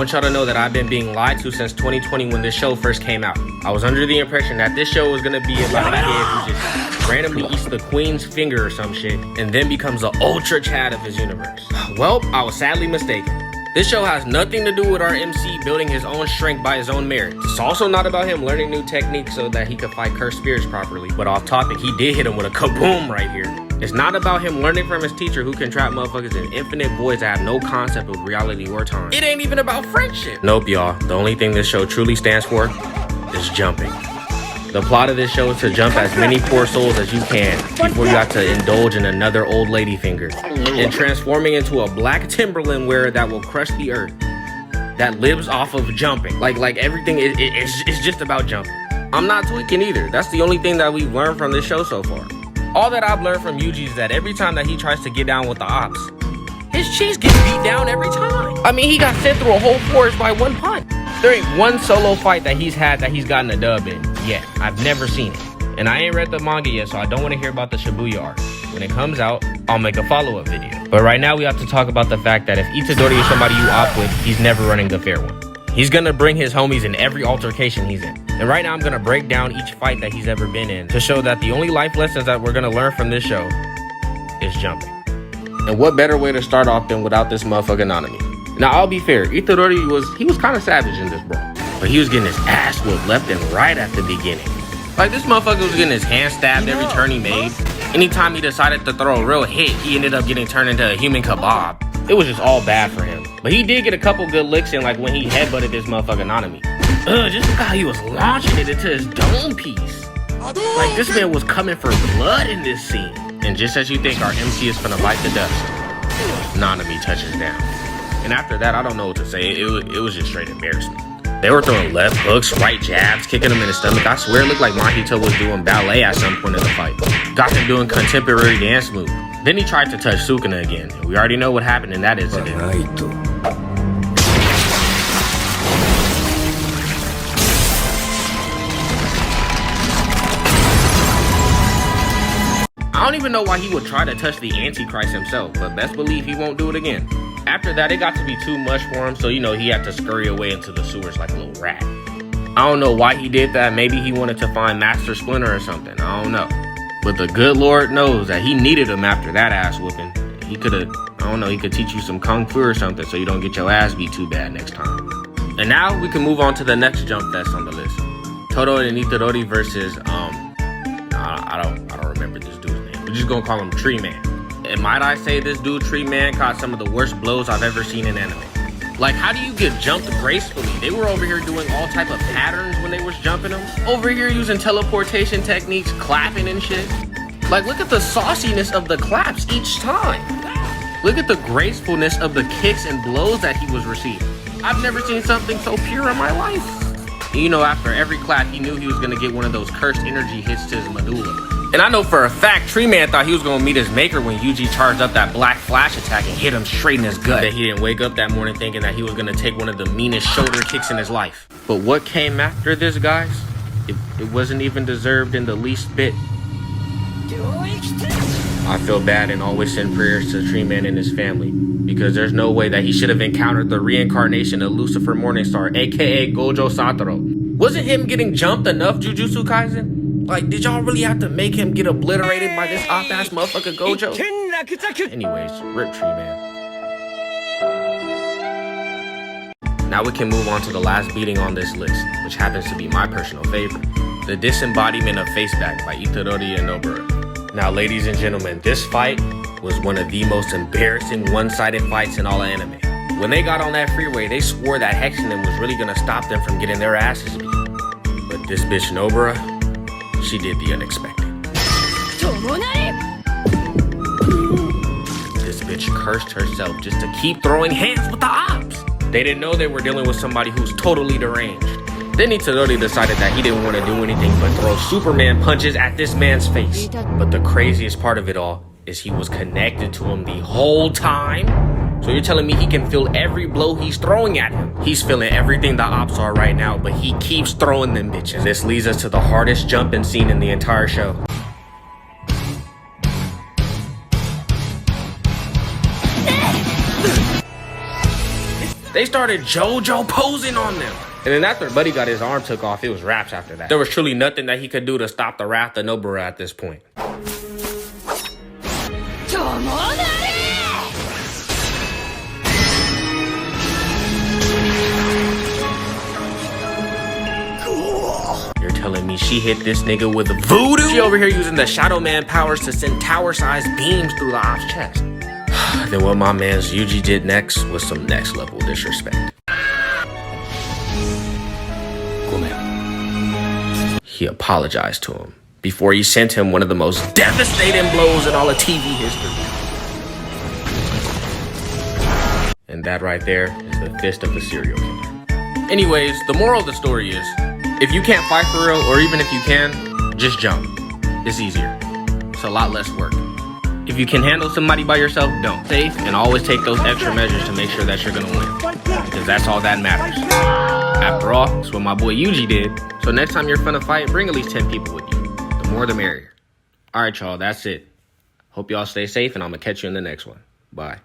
want y'all to know that I've been being lied to since 2020 when this show first came out. I was under the impression that this show was gonna be about a kid who just randomly eats the queen's finger or some shit and then becomes the ultra Chad of his universe. Well, I was sadly mistaken. This show has nothing to do with our MC building his own strength by his own merit. It's also not about him learning new techniques so that he could fight cursed spirits properly. But off topic, he did hit him with a kaboom right here. It's not about him learning from his teacher who can trap motherfuckers in infinite voids that have no concept of reality or time. It ain't even about friendship. Nope, y'all. The only thing this show truly stands for is jumping. The plot of this show is to jump as many poor souls as you can before you have to indulge in another old lady finger and transforming into a black Timberland wearer that will crush the earth, that lives off of jumping. Like everything is just about jumping. I'm not tweaking either. That's the only thing that we've learned from this show so far. All that I've learned from Yuji is that every time that he tries to get down with the ops, his cheeks get beat down every time. I mean, he got sent through a whole forest by one punch. There ain't one solo fight that he's had that he's gotten a dub in yet. I've never seen it. And I ain't read the manga yet, so I don't want to hear about the Shibuya arc. When it comes out, I'll make a follow-up video. But right now we have to talk about the fact that if Itadori is somebody you opt with, he's never running the fair one. He's gonna bring his homies in every altercation he's in. And right now I'm gonna break down each fight that he's ever been in to show that the only life lessons that we're gonna learn from this show is jumping. And what better way to start off than without this motherfucking enemy? Now, I'll be fair, Itadori was kind of savage in this brawl. But he was getting his ass whooped left and right at the beginning. Like, this motherfucker was getting his hand stabbed every turn he made. Anytime he decided to throw a real hit, he ended up getting turned into a human kebab. It was just all bad for him. But he did get a couple good licks in, like when he headbutted this motherfucking enemy. Just look how he was launching it into his dome piece. Like, this man was coming for blood in this scene. And just as you think our MC is finna bite the dust, Nanami touches down. And after that, I don't know what to say. It was just straight embarrassment. They were throwing left hooks, right jabs, kicking him in the stomach. I swear it looked like Mahito was doing ballet at some point in the fight. Got him doing contemporary dance move. Then he tried to touch Sukuna again. And we already know what happened in that incident. I don't even know why he would try to touch the Antichrist himself, but best believe he won't do it again. After that, it got to be too much for him, so he had to scurry away into the sewers like a little rat. I don't know why he did that. Maybe he wanted to find Master Splinter or something. I don't know. But the good Lord knows that he needed him after that ass whooping. He could teach you some kung fu or something so you don't get your ass beat too bad next time. And now we can move on to the next jump that's on the list. Todo and Itadori versus, I don't remember this dude's name. We're just gonna call him Tree Man. And might I say this dude, Tree Man, caught some of the worst blows I've ever seen in anime. Like, how do you get jumped gracefully? They were over here doing all type of patterns when they was jumping them. Over here using teleportation techniques, clapping and shit. Like, look at the sauciness of the claps each time. Look at the gracefulness of the kicks and blows that he was receiving. I've never seen something so pure in my life. After every clap, he knew he was gonna get one of those cursed energy hits to his medulla. And I know for a fact, Tree Man thought he was gonna meet his maker when Yuji charged up that black flash attack and hit him straight in his gut. That he didn't wake up that morning thinking that he was gonna take one of the meanest shoulder kicks in his life. But what came after this, guys? It wasn't even deserved in the least bit. I feel bad and always send prayers to Tree Man and his family, because there's no way that he should have encountered the reincarnation of Lucifer Morningstar, aka Gojo Satoru. Wasn't him getting jumped enough, Jujutsu Kaisen? Like, did y'all really have to make him get obliterated by this op-ass motherfucker Gojo? Anyways, rip Tree Man. Now we can move on to the last beating on this list, which happens to be my personal favorite. The Disembodiment of Faceback by Itadori and Nobara. Now, ladies and gentlemen, this fight was one of the most embarrassing one-sided fights in all of anime. When they got on that freeway, they swore that Hexenen was really gonna stop them from getting their asses beat. But this bitch Nobara, she did the unexpected. This bitch cursed herself just to keep throwing hands with the ops. They didn't know they were dealing with somebody who's totally deranged. Then Itadori decided that he didn't want to do anything but throw Superman punches at this man's face. But the craziest part of it all is he was connected to him the whole time. So you're telling me he can feel every blow he's throwing at him? He's feeling everything the ops are right now, but he keeps throwing them bitches. This leads us to the hardest jumping scene in the entire show. They started JoJo posing on them. And then after Buddy got his arm took off, it was raps after that. There was truly nothing that he could do to stop the wrath of Nobara at this point. You're telling me she hit this nigga with a voodoo? She over here using the Shadow Man powers to send tower-sized beams through the Op's chest. Then what my man's Yuji did next was some next level disrespect. He apologized to him before he sent him one of the most devastating blows in all of TV history. And that right there is the fist of a serial killer. Anyways, the moral of the story is, if you can't fight for real, or even if you can, just jump. It's easier. It's a lot less work. If you can handle somebody by yourself, don't. Safe, and always take those extra measures to make sure that you're gonna win. Because that's all that matters. After all, that's what my boy Yuji did. So next time you're finna fight, bring at least 10 people with you. The more the merrier. Alright y'all, that's it. Hope y'all stay safe, and I'm gonna catch you in the next one. Bye.